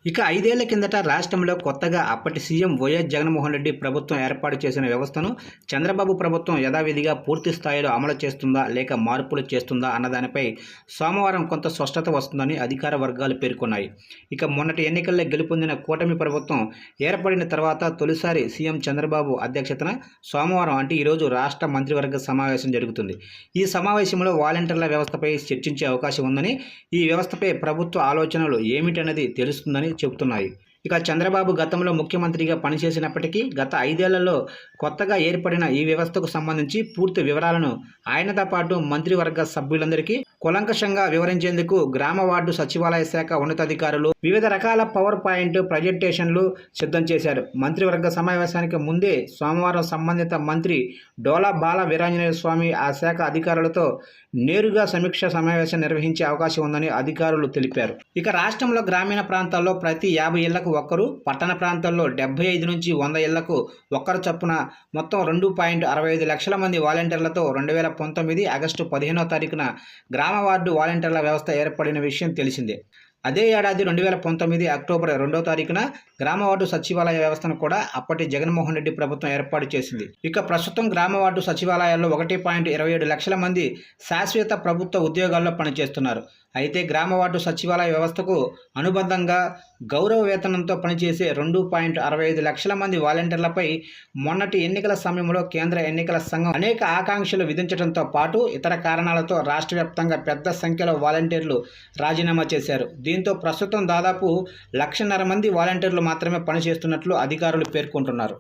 ఇక 5 ఏళ్ల కిందట రాష్ట్రంలో కొత్తగా అప్పటి సీఎం వైఎస్ జగన్మోహన్ రెడ్డి ప్రభుత్వం ఏర్పాటు చేసిన వ్యవస్థను చంద్రబాబు ప్రభుత్వం యథావిధిగా పూర్తి స్థాయిలో అమలు చేస్తుందా లేక మార్పులు చేస్తుందా అన్నదానిపై సోమవారం కొంత స్పష్టత వస్తుందని అధికార వర్గాలు పేర్కొన్నాయి. ఇక మొన్నటి ఎన్నికల్లో గెలుపొందిన కూటమి ప్రభుత్వం ఏర్పడిన తర్వాత తొలిసారి సీఎం చంద్రబాబు అధ్యక్షతన సోమవారం అంటే ఈరోజు రాష్ట్ర మంత్రివర్గ సమావేశం జరుగుతుంది. ఈ సమావేశంలో వాలంటీర్ల వ్యవస్థపై చర్చించే అవకాశం ఉందని, ఈ వ్యవస్థపై ప్రభుత్వ ఆలోచనలు ఏమిటన్నది తెలుస్తుందని చెబుతున్నాయి. ఇక చంద్రబాబు గతంలో ముఖ్యమంత్రిగా పనిచేసినప్పటికీ గత 5 ఏళ్లలో కొత్తగా ఏర్పడిన ఈ వ్యవస్థకు సంబంధించి పూర్తి వివరాలను ఆయనతో పాటు మంత్రివర్గ సభ్యులందరికీ కూలంకషంగా వివరించేందుకు గ్రామ వార్డు సచివాలయ శాఖ ఉన్నతాధికారులు వివిధ రకాల పవర్ పాయింట్ ప్రజెంటేషన్లు సిద్ధం చేశారు. మంత్రివర్గ సమావేశానికి ముందే సోమవారం సంబంధిత మంత్రి డోలా బాల వీరాంజనేయ స్వామి ఆ శాఖ అధికారులతో నేరుగా సమీక్ష సమావేశం నిర్వహించే అవకాశం ఉందని అధికారులు తెలిపారు. ఇక రాష్ట్రంలో గ్రామీణ ప్రాంతాల్లో ప్రతి 50 ఇళ్లకు ఒక్కరు, పట్టణ ప్రాంతాల్లో 75 నుంచి 100 ఇళ్లకు ఒక్కరు చొప్పున మొత్తం 2.65 లక్షల మంది వాలంటీర్లతో 2019 ఆగస్టు 15వ తారీఖున గ్రామ వార్డు వాలంటీర్ల వ్యవస్థ ఏర్పడిన విషయం తెలిసిందే. అదే ఏడాది 2019 అక్టోబర్ 2వ తారీఖున గ్రామ వార్డు సచివాలయ వ్యవస్థను కూడా అప్పటి జగన్మోహన్ రెడ్డి ప్రభుత్వం ఏర్పాటు చేసింది. ఇక ప్రస్తుతం గ్రామ వార్డు సచివాలయాల్లో 1.27 లక్షల మంది శాశ్వత ప్రభుత్వ ఉద్యోగాల్లో పనిచేస్తున్నారు. అయితే గ్రామ వార్డు సచివాలయ వ్యవస్థకు అనుబంధంగా గౌరవ వేతనంతో పనిచేసే 2.65 లక్షల మంది వాలంటీర్లపై మొన్నటి ఎన్నికల సమయంలో కేంద్ర ఎన్నికల సంఘం అనేక ఆకాంక్షలు విధించడంతో పాటు ఇతర కారణాలతో రాష్ట్ర వ్యాప్తంగా పెద్ద సంఖ్యలో వాలంటీర్లు రాజీనామా చేశారు. దీంతో ప్రస్తుతం దాదాపు 1.5 లక్ష మంది వాలంటీర్లు మాత్రమే పనిచేస్తున్నట్లు అధికారులు పేర్కొంటున్నారు.